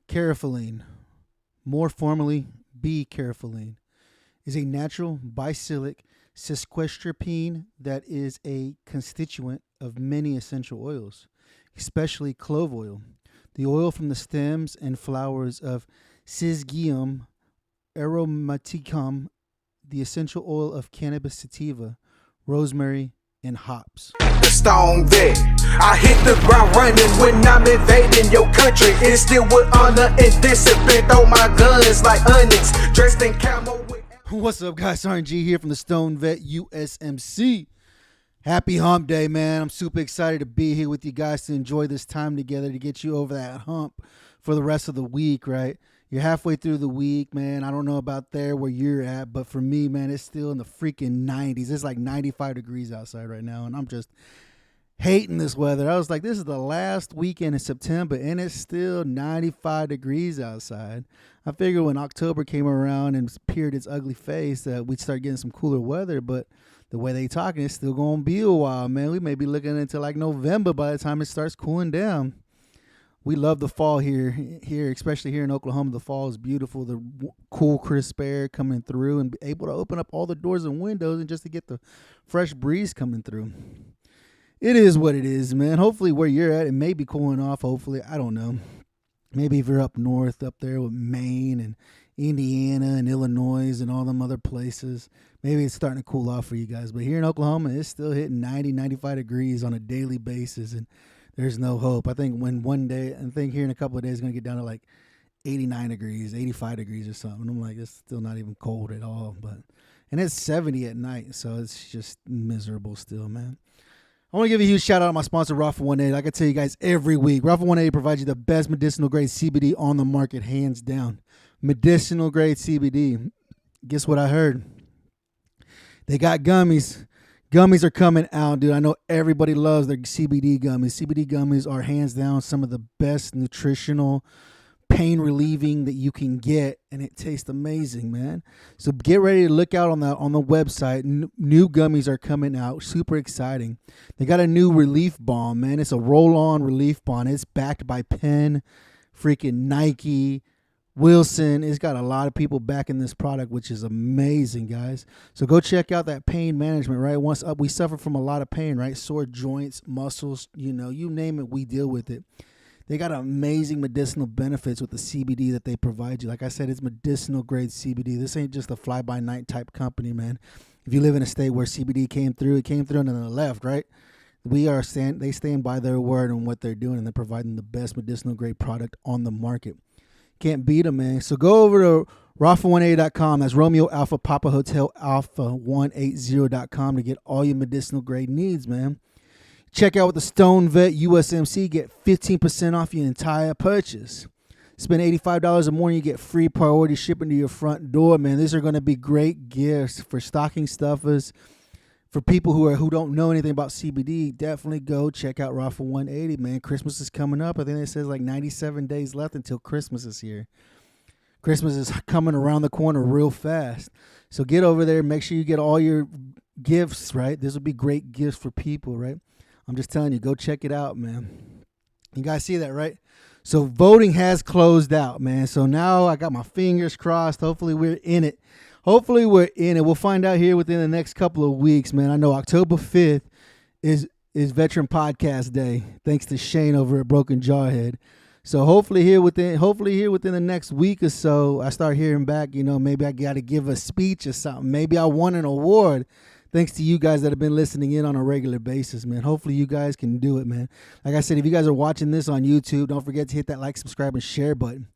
Carafilline, more formally B-carafilline, is a natural bicyclic sesquiterpene that is a constituent of many essential oils, especially clove oil. The oil from the stems and flowers of Syzygium aromaticum, the essential oil of cannabis sativa, rosemary, and hops. The Stoned Vet, I hit the ground running when I'm invading your country. It's still with honor and discipline. Throw my guns like onyx, dressed in camo. What's up, guys? RNG here from the Stoned Vet USMC. Happy hump day, man. I'm super excited to be here with you guys to enjoy this time together to get you over that hump for the rest of the week, right? You're halfway through the week, man. I don't know about there where you're at, but for me, man, it's still in the freaking 90s. It's like 95 degrees outside right now, and I'm just hating this weather. I was like, this is the last weekend in September, and it's still 95 degrees outside. I figured when October came around and peered its ugly face that we'd start getting some cooler weather, but the way they talking, it's still going to be a while, man. We may be looking into like November by the time it starts cooling down. We love the fall here, especially here in Oklahoma. The fall is beautiful. The cool, crisp air coming through and able to open up all the doors and windows and just to get the fresh breeze coming through. It is what it is, man. Hopefully where you're at, it may be cooling off. Hopefully, I don't know. Maybe if you're up north, up there with Maine and Indiana and Illinois and all them other places, maybe it's starting to cool off for you guys. But here in Oklahoma, it's still hitting 90, 95 degrees on a daily basis, and there's no hope. I think here in a couple of days, it's going to get down to like 89 degrees, 85 degrees or something. I'm like, it's still not even cold at all. And it's 70 at night, so it's just miserable still, man. I want to give a huge shout out to my sponsor, Rafa 180. Like I tell you guys every week, Rafa 180 provides you the best medicinal grade CBD on the market, hands down. Medicinal grade CBD. Guess what I heard? They got gummies. Gummies are coming out, dude. I know everybody loves their CBD gummies. CBD gummies are hands down some of the best nutritional, pain relieving that you can get, and it tastes amazing, man. So get ready to look out on the website. New gummies are coming out. Super exciting. They got a new relief balm, man. It's a roll-on relief balm. It's backed by Penn, freaking Nike, Wilson. It's got a lot of people backing this product, which is amazing, guys. So go check out that pain management, right? Once we suffer from a lot of pain, right? Sore joints, muscles, you name it, we deal with it. They got amazing medicinal benefits with the CBD that they provide you. Like I said, it's medicinal grade CBD. This ain't just a fly-by-night type company, man. If you live in a state where CBD came through, it came through and then it left, right? They stand by their word on what they're doing, and they're providing the best medicinal grade product on the market. Can't beat them, man. So go over to Rafa180.com. That's Romeo Alpha Papa Hotel Alpha 180.com to get all your medicinal grade needs, man. Check out with the Stoned Vet USMC. Get 15% off your entire purchase. Spend $85 or more and you get free priority shipping to your front door, man. These are going to be great gifts for stocking stuffers. For people who don't know anything about CBD, definitely go check out Rafa 180, man. Christmas is coming up. I think it says like 97 days left until Christmas is here. Christmas is coming around the corner real fast. So get over there. Make sure you get all your gifts, right? This will be great gifts for people, right? I'm just telling you, go check it out, man. You guys see that, right? So voting has closed out, man. So now I got my fingers crossed. Hopefully we're in it. We'll find out here within the next couple of weeks, man. I know October 5th is Veteran Podcast Day, thanks to Shane over at Broken Jawhead. So hopefully here within the next week or so, I start hearing back, maybe I got to give a speech or something. Maybe I won an award. Thanks to you guys that have been listening in on a regular basis, man. Hopefully you guys can do it, man. Like I said, if you guys are watching this on YouTube, don't forget to hit that like, subscribe, and share button.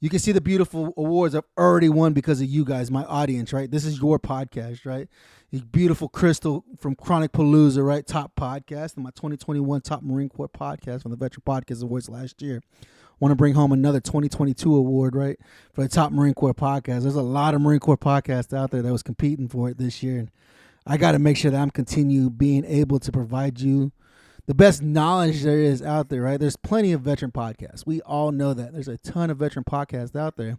You can see the beautiful awards I've already won because of you guys, my audience, right? This is your podcast, right? The beautiful Crystal from Chronic Palooza, right? Top podcast, and my 2021 Top Marine Corps podcast from the Veteran Podcast Awards last year. Want to bring home another 2022 award, right? For the Top Marine Corps podcast. There's a lot of Marine Corps podcasts out there that was competing for it this year. And I got to make sure that I'm continue being able to provide you the best knowledge there is out there, right? There's plenty of veteran podcasts. We all know that. There's a ton of veteran podcasts out there.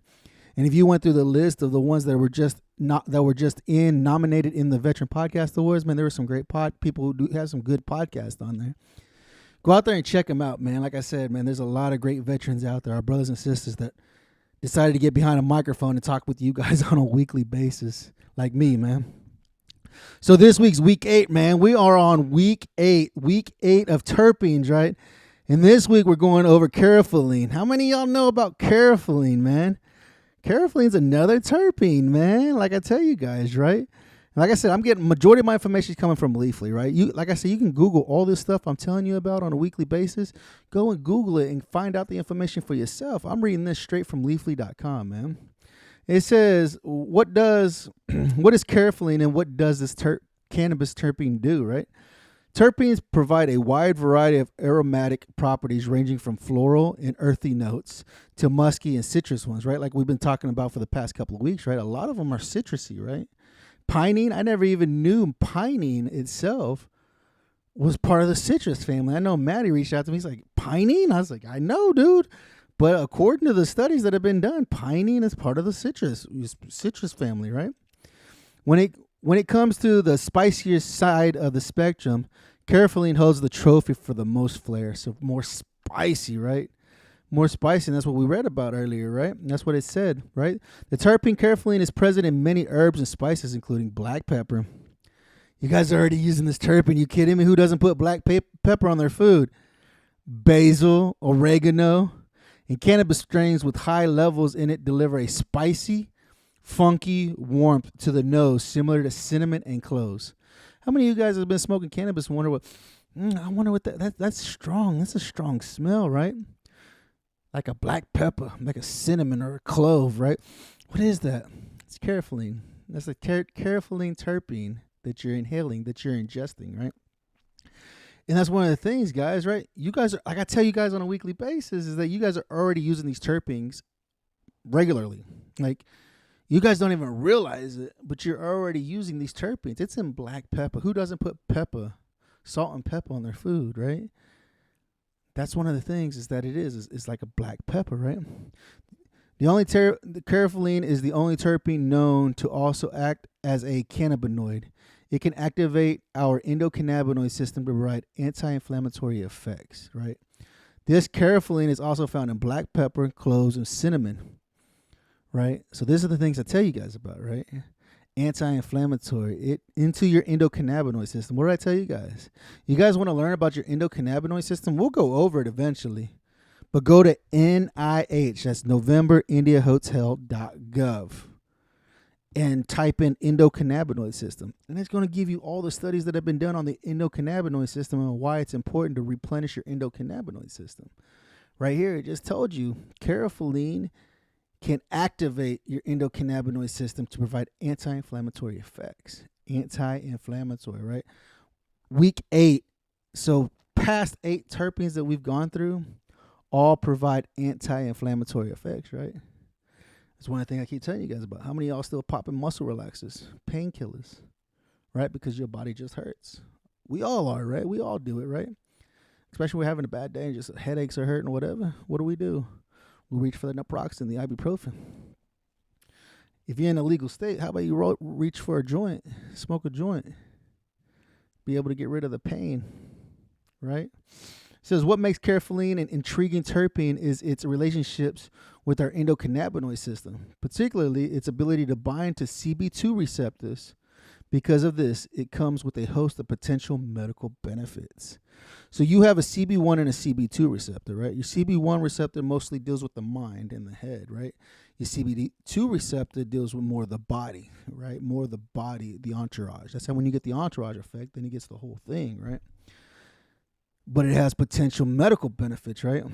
And if you went through the list of the ones that were just nominated in the Veteran Podcast Awards, man, there were some great people who have some good podcasts on there. Go out there and check them out, man. Like I said, man, there's a lot of great veterans out there, our brothers and sisters that decided to get behind a microphone and talk with you guys on a weekly basis, like me, man. So this week's week 8, man. We are on week 8 of terpenes, right? And this week we're going over carofilene. How many of y'all know about carofilene, man? Carofilene's another terpene, man. Like I tell you guys, right? Like I said, I'm getting majority of my information is coming from Leafly, right? Like I said, you can Google all this stuff I'm telling you about on a weekly basis. Go and Google it and find out the information for yourself. I'm reading this straight from Leafly.com, man. It says, what is carofilene and what does this cannabis terpene do, right? Terpenes provide a wide variety of aromatic properties ranging from floral and earthy notes to musky and citrus ones, right? Like we've been talking about for the past couple of weeks, right? A lot of them are citrusy, right? Pinene, I never even knew pinene itself was part of the citrus family. I know Maddie reached out to me. He's like, pinene? I was like, I know, dude. But according to the studies that have been done, pinene is part of the citrus family, right? When it comes to the spicier side of the spectrum, carofilene holds the trophy for the most flair. So more spicy, right? More spicy, and that's what we read about earlier, right? And that's what it said, right? The terpene carofilene is present in many herbs and spices, including black pepper. You guys are already using this terpene. You kidding me? Who doesn't put black pepper on their food? Basil, oregano, and cannabis strains with high levels in it deliver a spicy, funky warmth to the nose, similar to cinnamon and cloves. How many of you guys have been smoking cannabis and wonder what? I wonder what that's strong. That's a strong smell, right? Like a black pepper, like a cinnamon or a clove, right? What is that? It's carofilene. That's a carofilene terpene that you're inhaling, that you're ingesting, right? And that's one of the things, guys, right? You guys are, like I tell you guys on a weekly basis, is that you guys are already using these terpenes regularly. Like, you guys don't even realize it, but you're already using these terpenes. It's in black pepper. Who doesn't put salt and pepper on their food, right? That's one of the things is that it's like a black pepper, right? The carofilene is the only terpene known to also act as a cannabinoid. It can activate our endocannabinoid system to provide anti-inflammatory effects, right? This carofilene is also found in black pepper, cloves, and cinnamon, right? So these are the things I tell you guys about, right? Anti-inflammatory, it into your endocannabinoid system. What did I tell you guys? You guys want to learn about your endocannabinoid system? We'll go over it eventually. But go to NIH, that's NovemberIndiaHotel.gov, and type in endocannabinoid system. And it's going to give you all the studies that have been done on the endocannabinoid system and why it's important to replenish your endocannabinoid system. Right here, it just told you carofilene can activate your endocannabinoid system to provide anti-inflammatory effects. Anti-inflammatory, right? Week 8. So past 8 terpenes that we've gone through all provide anti-inflammatory effects, right? That's one thing I keep telling you guys about. How many of y'all still popping muscle relaxers, painkillers, right? Because your body just hurts. We all are, right? We all do it, right? Especially when we're having a bad day and just headaches are hurting or whatever. What do? We reach for the naproxen, the ibuprofen. If you're in a legal state, how about you reach for a joint, smoke a joint, be able to get rid of the pain, right? It says what makes carofilene an intriguing terpene is its relationships with our endocannabinoid system, particularly its ability to bind to CB2 receptors. Because of this, it comes with a host of potential medical benefits. So you have a CB1 and a CB2 receptor, right? Your CB1 receptor mostly deals with the mind and the head, right? Your CB2 receptor deals with more of the body, right? More of the body, the entourage. That's how when you get the entourage effect, then it gets the whole thing, right? But it has potential medical benefits, right?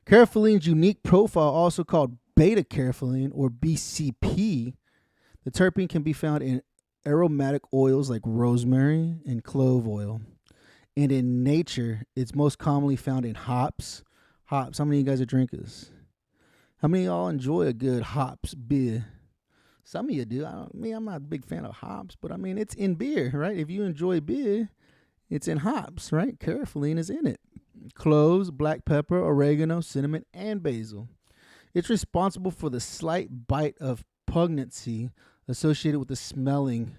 Carofilene's unique profile, also called beta-carofilene or BCP, the terpene can be found in aromatic oils like rosemary and clove oil. And in nature, it's most commonly found in hops. Hops. How many of you guys are drinkers? How many of y'all enjoy a good hops beer? Some of you do. I'm not a big fan of hops, but I mean, it's in beer, right? If you enjoy beer, it's in hops, right? Carofilene is in it. Cloves, black pepper, oregano, cinnamon, and basil. It's responsible for the slight bite of pungency associated with smelling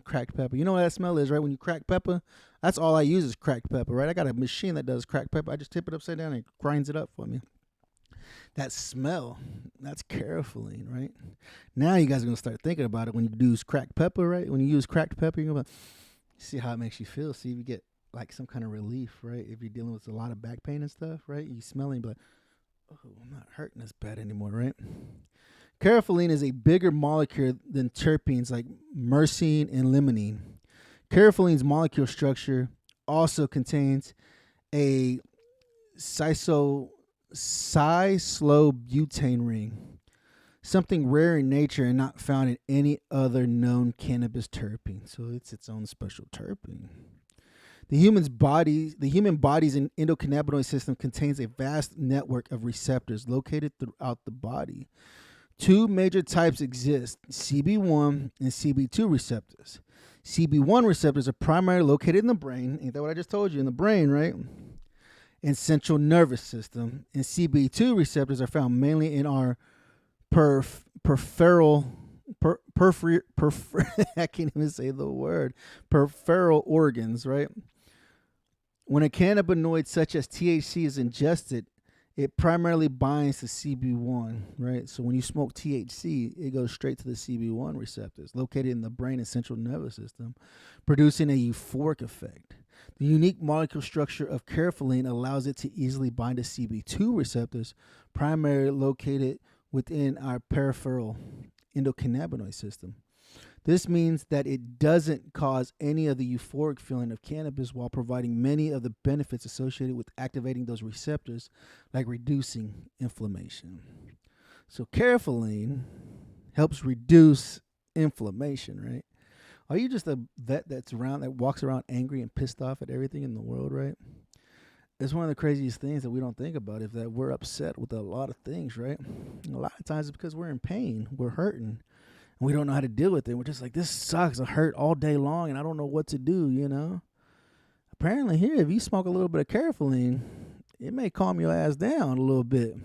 cracked pepper. You know what that smell is, right? When you crack pepper, That's all I use is cracked pepper, right? I got a machine that does cracked pepper. I just tip it upside down and it grinds it up for me. That smell, that's carafilline, right? Now you guys are going to start thinking about it when you use cracked pepper, right? When you use cracked pepper, you're going to see how it makes you feel. See if you get like some kind of relief, right? If you're dealing with a lot of back pain and stuff, right? You smell it and be like, oh, I'm not hurting as bad anymore, right? Carafilline is a bigger molecule than terpenes like myrcene and limonene. Carafilline's molecule structure also contains a cyclobutane ring, something rare in nature and not found in any other known cannabis terpene. So it's its own special terpene. The human body's endocannabinoid system contains a vast network of receptors located throughout the body. Two major types exist, CB1 and CB2 receptors. CB1 receptors are primarily located in the brain. Ain't that what I just told you? In the brain, right? And central nervous system. And CB2 receptors are found mainly in our peripheral I can't even say the word. Peripheral organs, right? When a cannabinoid such as THC is ingested, it primarily binds to CB1, right? So when you smoke THC, it goes straight to the CB1 receptors located in the brain and central nervous system, producing a euphoric effect. The unique molecular structure of carafilline allows it to easily bind to CB2 receptors, primarily located within our peripheral endocannabinoid system. This means that it doesn't cause any of the euphoric feeling of cannabis while providing many of the benefits associated with activating those receptors, like reducing inflammation. So carafilline helps reduce inflammation, right? Are you just a vet that walks around angry and pissed off at everything in the world, right? It's one of the craziest things that we don't think about is that we're upset with a lot of things, right? And a lot of times it's because we're in pain, we're hurting. We don't know how to deal with it. We're just like, this sucks. I hurt all day long, and I don't know what to do, you know? Apparently here, if you smoke a little bit of carafilline, it may calm your ass down a little bit.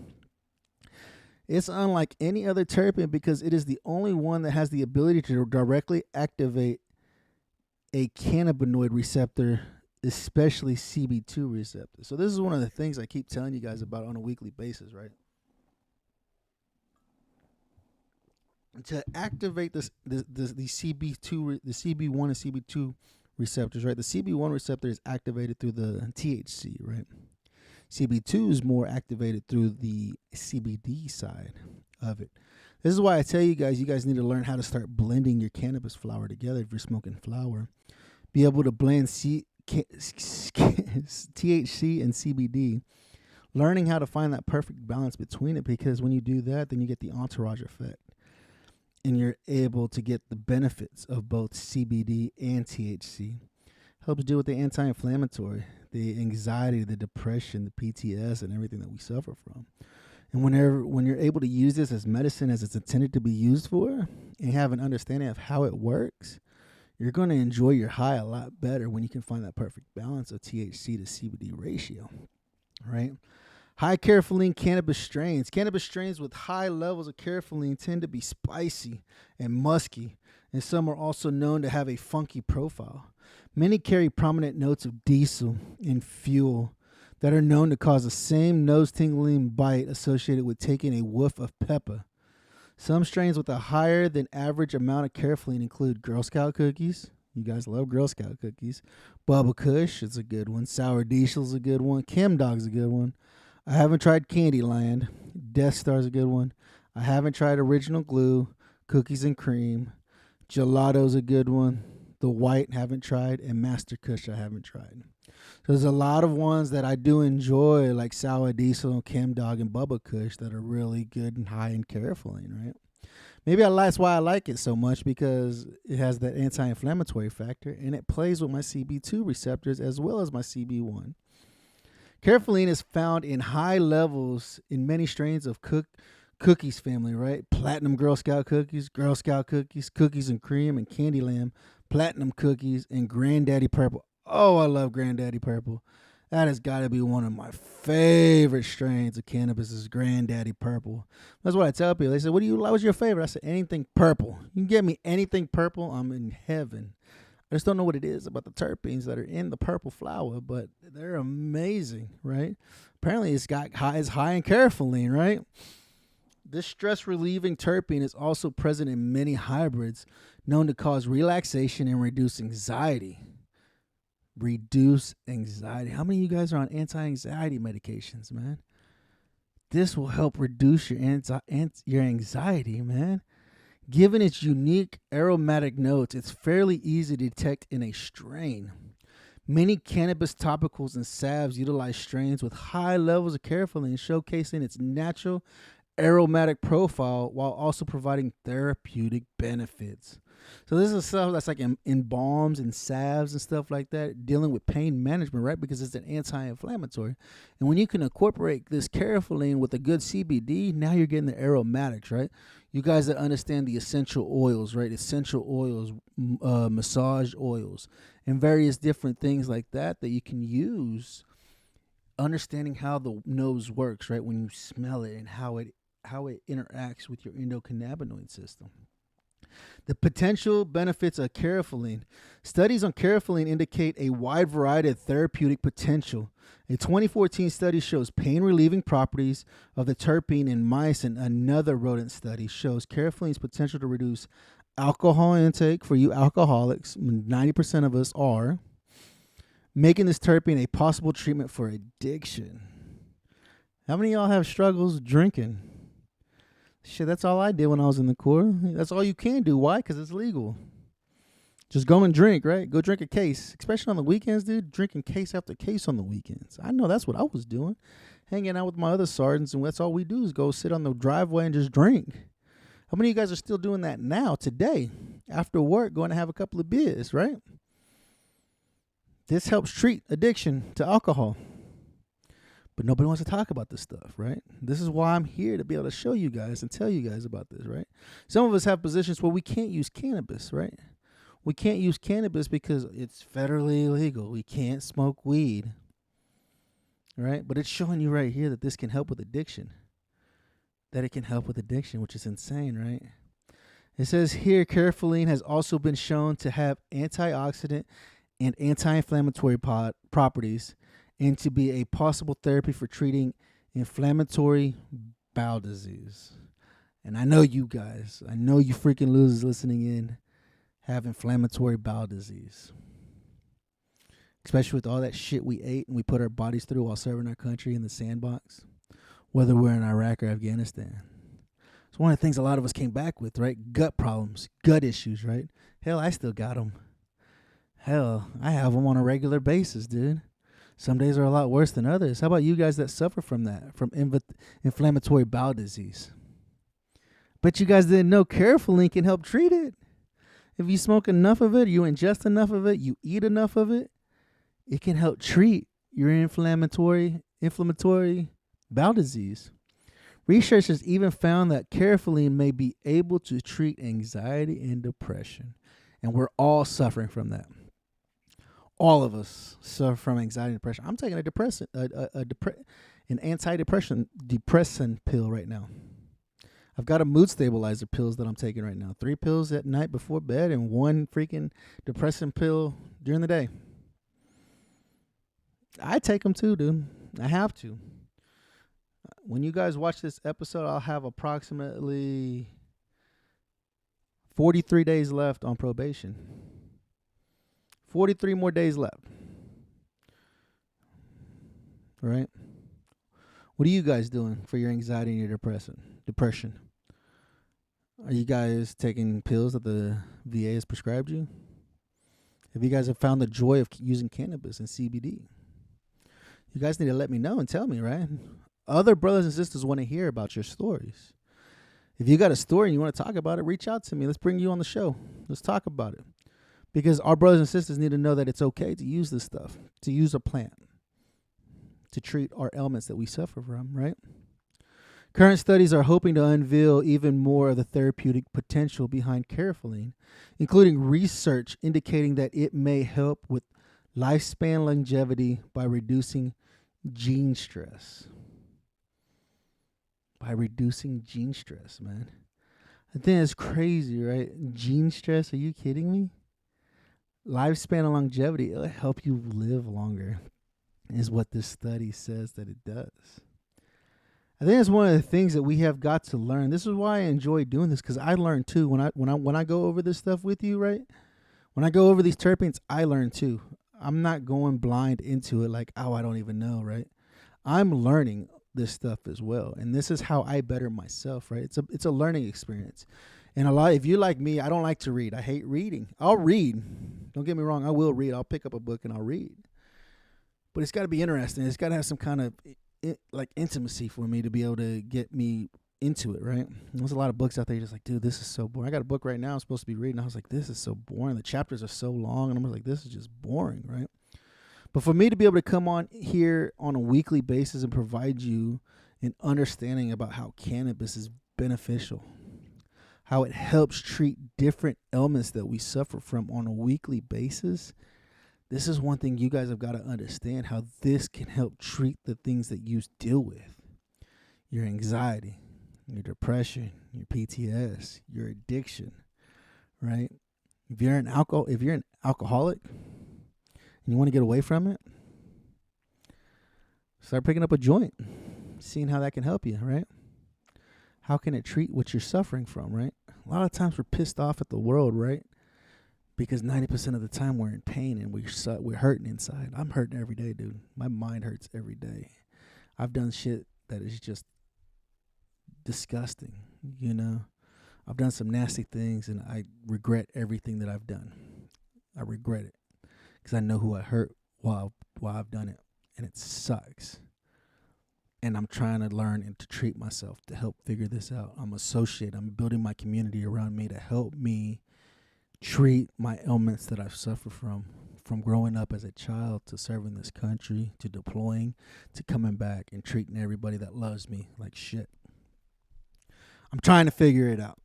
It's unlike any other terpene because it is the only one that has the ability to directly activate a cannabinoid receptor, especially CB2 receptor. So this is one of the things I keep telling you guys about on a weekly basis, right? To activate the CB2, the CB1 and CB2 receptors, right? The CB1 receptor is activated through the THC, right? CB2 is more activated through the CBD side of it. This is why I tell you guys need to learn how to start blending your cannabis flower together if you're smoking flower. Be able to blend THC and CBD. Learning how to find that perfect balance between it, because when you do that, then you get the entourage effect. And you're able to get the benefits of both CBD and THC. Helps deal with the anti-inflammatory, the anxiety, the depression, the PTS, and everything that we suffer from. And when you're able to use this as medicine as it's intended to be used for, and have an understanding of how it works, you're going to enjoy your high a lot better when you can find that perfect balance of THC to CBD ratio, right? High carafilline cannabis strains. Cannabis strains with high levels of carafilline tend to be spicy and musky, and some are also known to have a funky profile. Many carry prominent notes of diesel and fuel that are known to cause the same nose-tingling bite associated with taking a whiff of pepper. Some strains with a higher than average amount of carafilline include Girl Scout cookies. You guys love Girl Scout cookies. Bubba Kush is a good one. Sour Diesel's a good one. Chem Dog's a good one. I haven't tried Candyland. Death Star's a good one. I haven't tried Original Glue. Cookies and Cream. Gelato's a good one. The White haven't tried. And Master Kush I haven't tried. So there's a lot of ones that I do enjoy, like Sour Diesel, Chem Dog, and Bubba Kush, that are really good and high in carafilline, right? Maybe that's why I like it so much, because it has that anti-inflammatory factor, and it plays with my CB2 receptors as well as my CB1. Carafilline is found in high levels in many strains of cookies family, right? Platinum Girl Scout cookies, Cookies and Cream, and Candyland, Platinum cookies, and Granddaddy Purple. Oh, I love Granddaddy Purple. That has got to be one of my favorite strains of cannabis is Granddaddy Purple. That's what I tell people. They say, what's your favorite? I said, anything purple. You can get me anything purple, I'm in heaven. I just don't know what it is about the terpenes that are in the purple flower, but they're amazing, right? Apparently, it's high in caryophyllene, right? This stress-relieving terpene is also present in many hybrids, known to cause relaxation and reduce anxiety. Reduce anxiety. How many of you guys are on anti-anxiety medications, man? This will help reduce your anxiety, man. Given its unique aromatic notes, it's fairly easy to detect in a strain. Many cannabis topicals and salves utilize strains with high levels of caryophyllene, showcasing its natural aromatic profile while also providing therapeutic benefits. So this is stuff that's like in balms and salves and stuff like that, dealing with pain management, right? Because it's an anti-inflammatory. And when you can incorporate this caryophyllene with a good CBD, now you're getting the aromatics, right? You guys that understand the essential oils, right? Essential oils, massage oils, and various different things like that that you can use. Understanding how the nose works, right? When you smell it and how it interacts with your endocannabinoid system. The potential benefits of caryophyllene. Studies on caryophyllene indicate a wide variety of therapeutic potential. A 2014 study shows pain-relieving properties of the terpene in mice, and another rodent study shows caryophyllene potential to reduce alcohol intake for you alcoholics. 90% of us are, making this terpene a possible treatment for addiction. How many of y'all have struggles drinking? Shit, that's all I did when I was in the Corps. That's all you can do. Why? Because it's legal. Just go and drink, right? Go drink a case. Especially on the weekends, dude. Drinking case after case on the weekends. I know that's what I was doing. Hanging out with my other sergeants, and that's all we do is go sit on the driveway and just drink. How many of you guys are still doing that now, today? After work, going to have a couple of beers, right? This helps treat addiction to alcohol. But nobody wants to talk about this stuff, right? This is why I'm here, to be able to show you guys and tell you guys about this, right? Some of us have positions where we can't use cannabis, right? We can't use cannabis because it's federally illegal. We can't smoke weed, right? But it's showing you right here that this can help with addiction. That it can help with addiction, which is insane, right? It says here, caryophyllene has also been shown to have antioxidant and anti-inflammatory properties, and to be a possible therapy for treating inflammatory bowel disease. And I know you guys, I know you freaking losers listening in have inflammatory bowel disease. Especially with all that shit we ate and we put our bodies through while serving our country in the sandbox, whether we're in Iraq or Afghanistan. It's one of the things a lot of us came back with, right? Gut problems, gut issues, right? Hell, I still got them. Hell, I have them on a regular basis, dude. Some days are a lot worse than others. How about you guys that suffer from that, from inflammatory bowel disease? But you guys didn't know caryophyllene can help treat it. If you smoke enough of it, you ingest enough of it, you eat enough of it, it can help treat your inflammatory bowel disease. Researchers even found that caryophyllene may be able to treat anxiety and depression. And we're all suffering from that. All of us suffer from anxiety and depression. I'm taking an antidepressant pill right now. I've got a mood stabilizer pills that I'm taking right now. 3 pills at night before bed and 1 freaking depressant pill during the day. I take them too, dude. I have to. When you guys watch this episode, I'll have approximately 43 days left on probation. 43 more days left. All right? What are you guys doing for your anxiety and your depression? Are you guys taking pills that the VA has prescribed you? Have you guys found the joy of using cannabis and CBD? You guys need to let me know and tell me, right? Other brothers and sisters want to hear about your stories. If you got a story and you want to talk about it, reach out to me. Let's bring you on the show. Let's talk about it. Because our brothers and sisters need to know that it's okay to use this stuff, to use a plant, to treat our ailments that we suffer from, right? Current studies are hoping to unveil even more of the therapeutic potential behind caryophyllene, including research indicating that it may help with lifespan longevity by reducing gene stress. By reducing gene stress, man. I think it's crazy, right? Gene stress, are you kidding me? lifespan and longevity, it'll help you live longer, is what this study says that it does. I think it's one of the things that we have got to learn. This is why I enjoy doing this, because I learn too. When I go over this stuff with you, right? When I go over these terpenes, I learn too. I'm not going blind into it like, oh, I don't even know, right? I'm learning this stuff as well, and this is how I better myself, right? It's a learning experience. And if you like me, I don't like to read. I hate reading. I'll read. Don't get me wrong. I will read. I'll pick up a book and I'll read. But it's got to be interesting. It's got to have some kind of intimacy for me to be able to get me into it, right? There's a lot of books out there. You're just like, dude, this is so boring. I got a book right now I'm supposed to be reading. I was like, this is so boring. The chapters are so long. And I'm like, this is just boring, right? But for me to be able to come on here on a weekly basis and provide you an understanding about how cannabis is beneficial, how it helps treat different ailments that we suffer from on a weekly basis, this is one thing you guys have got to understand, how this can help treat the things that you deal with. Your anxiety, your depression, your PTS, your addiction, right? If you're an alcoholic and you want to get away from it, start picking up a joint, seeing how that can help you, right? How can it treat what you're suffering from, right? A lot of times we're pissed off at the world, right? Because 90% of the time we're in pain and we're hurting inside. I'm hurting every day, dude. My mind hurts every day. I've done shit that is just disgusting, you know. I've done some nasty things and I regret everything that I've done. I regret it because I know who I hurt while I've done it, and it sucks. And I'm trying to learn and to treat myself to help figure this out. I'm building my community around me to help me treat my ailments that I've suffered from growing up as a child to serving this country, to deploying, to coming back and treating everybody that loves me like shit. I'm trying to figure it out.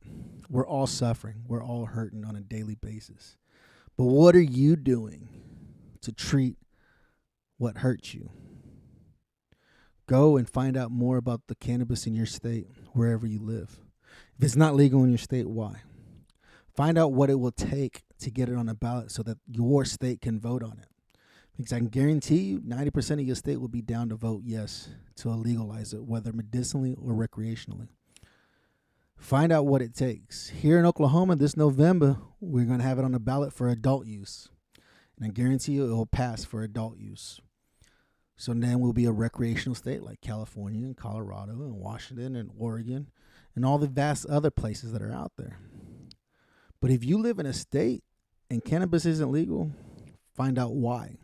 We're all suffering. We're all hurting on a daily basis. But what are you doing to treat what hurts you? Go and find out more about the cannabis in your state, wherever you live. If it's not legal in your state, why? Find out what it will take to get it on a ballot so that your state can vote on it. Because I can guarantee you 90% of your state will be down to vote yes to legalize it, whether medicinally or recreationally. Find out what it takes. Here in Oklahoma this November, we're going to have it on the ballot for adult use. And I guarantee you it will pass for adult use. So then we'll be a recreational state like California and Colorado and Washington and Oregon and all the vast other places that are out there. But if you live in a state and cannabis isn't legal, find out why.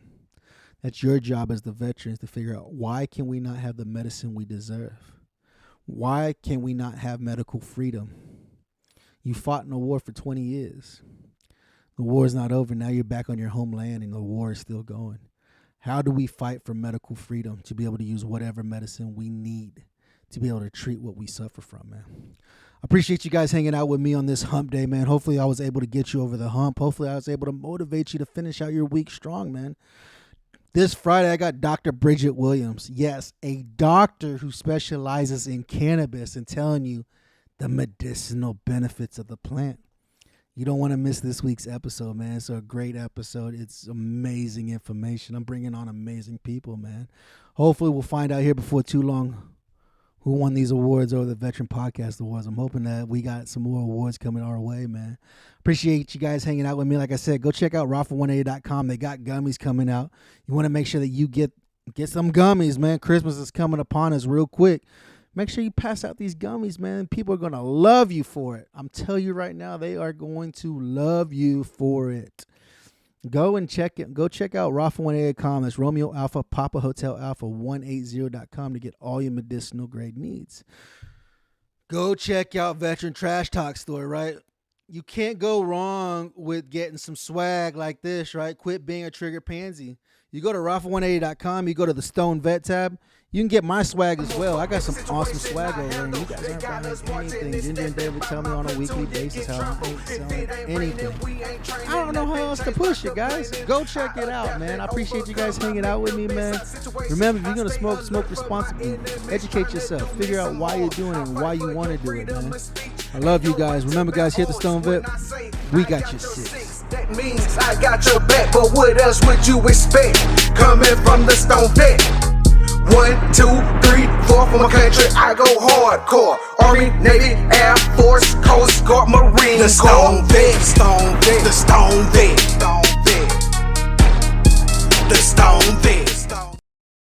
That's your job as the veterans to figure out, why can we not have the medicine we deserve? Why can we not have medical freedom? You fought in a war for 20 years. The war is not over. Now you're back on your homeland and the war is still going. How do we fight for medical freedom to be able to use whatever medicine we need to be able to treat what we suffer from, man? I appreciate you guys hanging out with me on this hump day, man. Hopefully I was able to get you over the hump. Hopefully I was able to motivate you to finish out your week strong, man. This Friday I got Dr. Bridget Williams. Yes, a doctor who specializes in cannabis and telling you the medicinal benefits of the plant. You don't want to miss this week's episode, man. It's a great episode. It's amazing information. I'm bringing on amazing people, man. Hopefully we'll find out here before too long who won these awards or the Veteran Podcast Awards. I'm hoping that we got some more awards coming our way, man. Appreciate you guys hanging out with me. Like I said, go check out raffle180.com. They got gummies coming out. You want to make sure that you get some gummies, man. Christmas is coming upon us real quick. Make sure you pass out these gummies, man. People are going to love you for it. I'm telling you right now, they are going to love you for it. Go and check it. Go check out raffle180.com. That's Romeo Alpha, Papa Hotel Alpha 180.com to get all your medicinal grade needs. Go check out Veteran Trash Talk store, right? You can't go wrong with getting some swag like this, right? Quit being a trigger pansy. You go to raffle180.com, you go to the Stoned Vet tab, you can get my swag as well. I got some awesome swag over there, and you guys aren't buying anything. Ginger and David tell me on a weekly basis how I ain't selling anything. I don't know how else to push it, guys. Go check it out, man. I appreciate you guys hanging out with me, man. Remember, if you're going to smoke responsibly. Educate yourself. Figure out why you're doing it and why you want to do it, man. I love you guys. Remember, guys, here at the Stone Vet, we got your six. That means I got your back, but what else would you expect? Coming from the Stoned Vet. 1, 2, 3, 4 for my country, I go hardcore. Army, Navy, Air Force, Coast Guard, Marine. The Stoned Vet, the Stoned Vet.